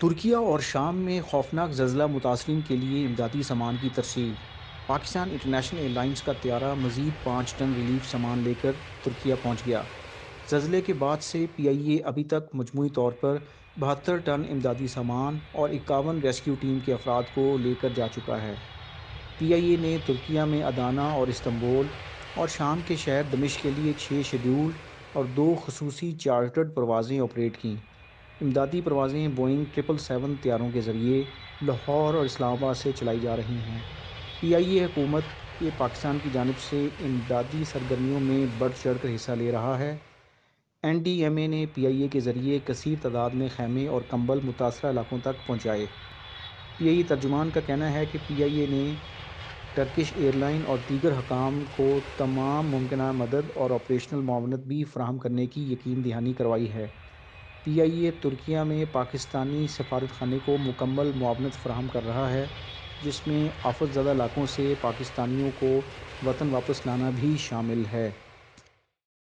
ترکیہ اور شام میں خوفناک زلزلہ متاثرین کے لیے امدادی سامان کی ترسیل۔ پاکستان انٹرنیشنل ایئر لائنز کا طیارہ مزید 5 ٹن ریلیف سامان لے کر ترکیہ پہنچ گیا۔ زلزلے کے بعد سے پی آئی اے ابھی تک مجموعی طور پر 72 ٹن امدادی سامان اور 51 ریسکیو ٹیم کے افراد کو لے کر جا چکا ہے۔ پی آئی اے نے ترکیہ میں ادانا اور استنبول اور شام کے شہر دمشق کے لیے 6 شیڈیولڈ اور 2 خصوصی چارٹرڈ پروازیں آپریٹ کیں۔ امدادی پروازیں بوئنگ 777 طیاروں کے ذریعے لاہور اور اسلام آباد سے چلائی جا رہی ہیں۔ پی آئی اے حکومت کے پاکستان کی جانب سے امدادی سرگرمیوں میں بڑھ چڑھ کر حصہ لے رہا ہے۔ این ڈی ایم اے نے پی آئی اے کے ذریعے کثیر تعداد میں خیمے اور کمبل متاثرہ علاقوں تک پہنچائے۔ پی آئی اے ترجمان کا کہنا ہے کہ پی آئی اے نے ٹرکش ایئر لائن اور دیگر حکام کو تمام ممکنہ مدد اور آپریشنل معاونت بھی فراہم کرنے کی یقین دہانی کروائی ہے۔ پی آئی اے ترکیہ میں پاکستانی سفارت خانے کو مکمل معاونت فراہم کر رہا ہے، جس میں آفت زدہ علاقوں سے پاکستانیوں کو وطن واپس لانا بھی شامل ہے۔